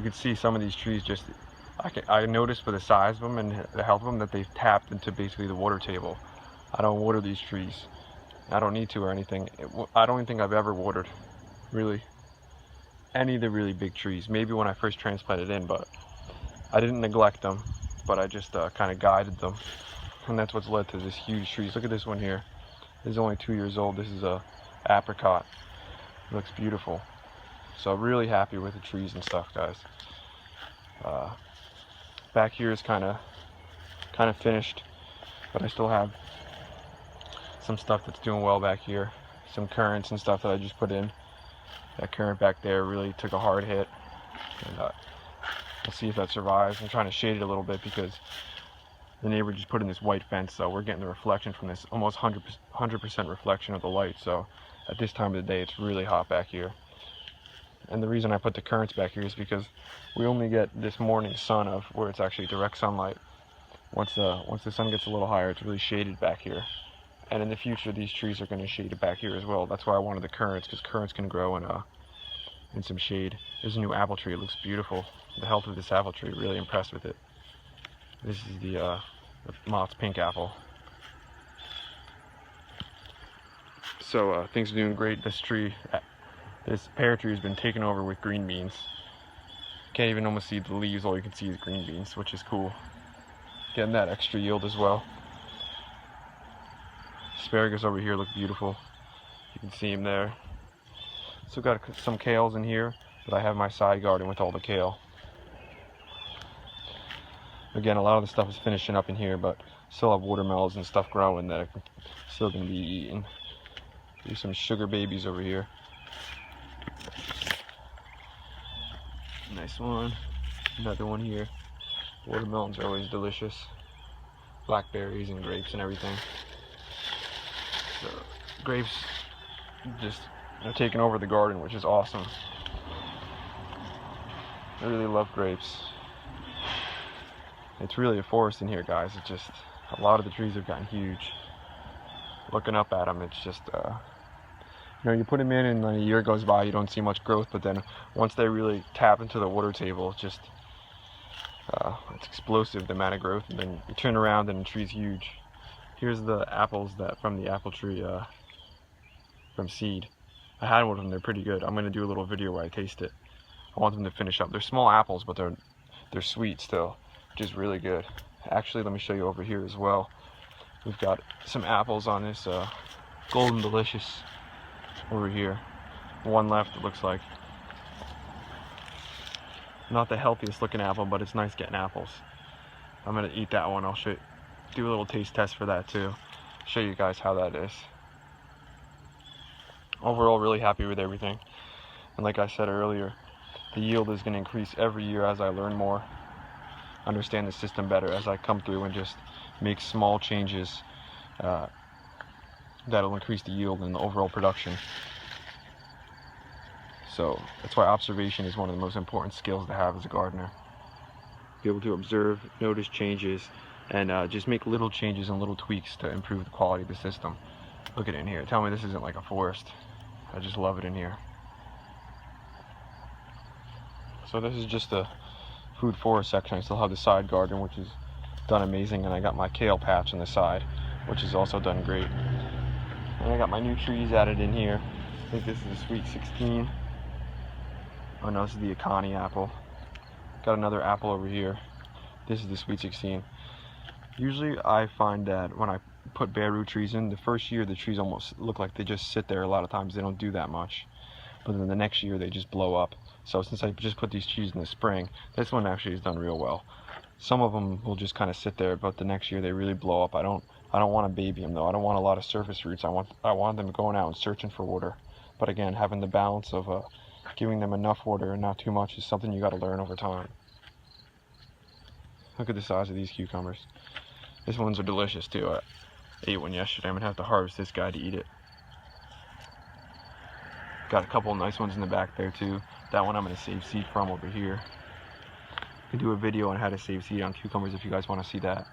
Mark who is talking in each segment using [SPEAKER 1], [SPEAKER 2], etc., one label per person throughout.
[SPEAKER 1] can see some of these trees just, I noticed with the size of them and the health of them that they've tapped into basically the water table. I don't water these trees. I don't need to or anything. I don't even think I've ever watered, really, any of the really big trees. Maybe when I first transplanted in, but I didn't neglect them, but I just kind of guided them. And that's what's led to this huge trees. Look at this one here. This is only 2 years old. This is a apricot. It looks beautiful. So I'm really happy with the trees and stuff, guys. Back here is kind of finished, but I still have some stuff that's doing well back here. Some currants and stuff that I just put in. That currant back there really took a hard hit, and we'll see if that survives. I'm trying to shade it a little bit because the neighbor just put in this white fence, so we're getting the reflection from this, almost 100% reflection of the light. So at this time of the day, it's really hot back here. And the reason I put the currants back here is because we only get this morning sun of where it's actually direct sunlight. Once the sun gets a little higher, it's really shaded back here. And in the future, these trees are going to shade it back here as well. That's why I wanted the currants, because currants can grow in some shade. There's a new apple tree. It looks beautiful. The health of this apple tree, really impressed with it. This is the Mott's pink apple. So things are doing great. This pear tree has been taken over with green beans. Can't even almost see the leaves. All you can see is green beans, which is cool. Getting that extra yield as well. Asparagus over here look beautiful. You can see them there. Still got some kales in here, but I have my side garden with all the kale. Again, a lot of the stuff is finishing up in here, but still have watermelons and stuff growing that are still going to be eaten. There's some sugar babies over here. Nice one. Another one here. Watermelons are always delicious. Blackberries and grapes and everything. So, grapes just are taking over the garden, which is awesome. I really love grapes. It's really a forest in here, guys. It's just, a lot of the trees have gotten huge. Looking up at them, it's just, you put them in and a year goes by, you don't see much growth, but then once they really tap into the water table, it's just, it's explosive, the amount of growth, and then you turn around and the tree's huge. Here's the apples from the apple tree from seed. I had one of them, they're pretty good. I'm going to do a little video where I taste it. I want them to finish up. They're small apples, but they're sweet still, which is really good. Actually, let me show you over here as well. We've got some apples on this Golden Delicious over here. One left, it looks like. Not the healthiest looking apple, but it's nice getting apples. I'm going to eat that one. I'll do a little taste test for that too. Show you guys how that is. Overall, really happy with everything. And like I said earlier, the yield is going to increase every year as I learn more, understand the system better, as I come through and just make small changes that'll increase the yield and the overall production. So that's why observation is one of the most important skills to have as a gardener. Be able to observe, notice changes, and just make little changes and little tweaks to improve the quality of the system. Look at it in here. Tell me this isn't like a forest. I just love it in here. So this is just the food forest section. I still have the side garden, which is done amazing, and I got my kale patch on the side, which is also done great. And I got my new trees added in here. I think this is a Sweet 16. Oh no, this is the Akani apple. Got another apple over here. This is the Sweet 16. Usually I find that when I put bare root trees in, the first year the trees almost look like they just sit there. A lot of times they don't do that much. But then the next year they just blow up. So since I just put these trees in the spring, this one actually has done real well. Some of them will just kind of sit there, but the next year they really blow up. I don't want to baby them though. I don't want a lot of surface roots. I want them going out and searching for water. But again, having the balance of giving them enough water and not too much is something you got to learn over time. Look at the size of these cucumbers. These ones are delicious too. I ate one yesterday. I'm gonna have to harvest this guy to eat it. Got a couple of nice ones in the back there too. That one I'm gonna save seed from over here. I can do a video on how to save seed on cucumbers if you guys want to see that.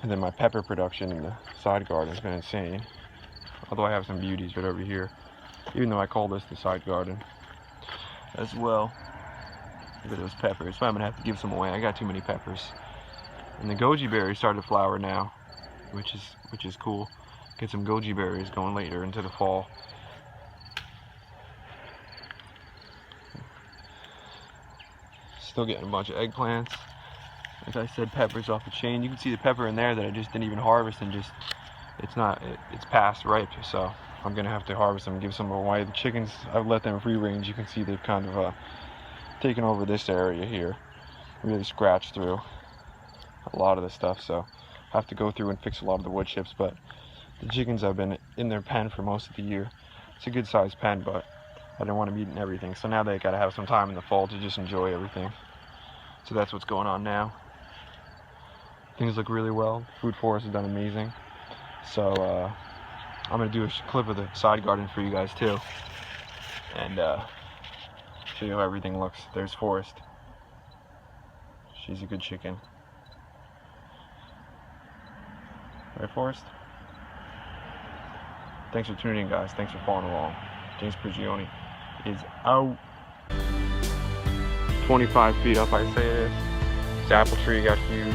[SPEAKER 1] And then my pepper production in the side garden has been insane. Although I have some beauties right over here. Even though I call this the side garden as well. Look at those peppers. So I'm gonna have to give some away. I got too many peppers. And the goji berries started to flower now, which is cool. Get some goji berries going later into the fall. Still getting a bunch of eggplants. Like I said, peppers off the chain. You can see the pepper in there that I just didn't even harvest, and just it's past ripe. So I'm gonna have to harvest them and give some away. The chickens, I've let them free range. You can see they've kind of taken over this area here. Really scratched through a lot of the stuff, so I have to go through and fix a lot of the wood chips. But the chickens have been in their pen for most of the year. It's a good sized pen, but I didn't want them eating everything, so now they gotta have some time in the fall to just enjoy everything. So that's what's going on now. Things look really well. Food Forest has done amazing. So I'm gonna do a clip of the side garden for you guys too, and show you how everything looks. There's Forest. She's a good chicken. Right, Forest? Thanks for tuning in, guys. Thanks for following along. James Prigioni is out. 25 feet up, I say it is. This apple tree got huge.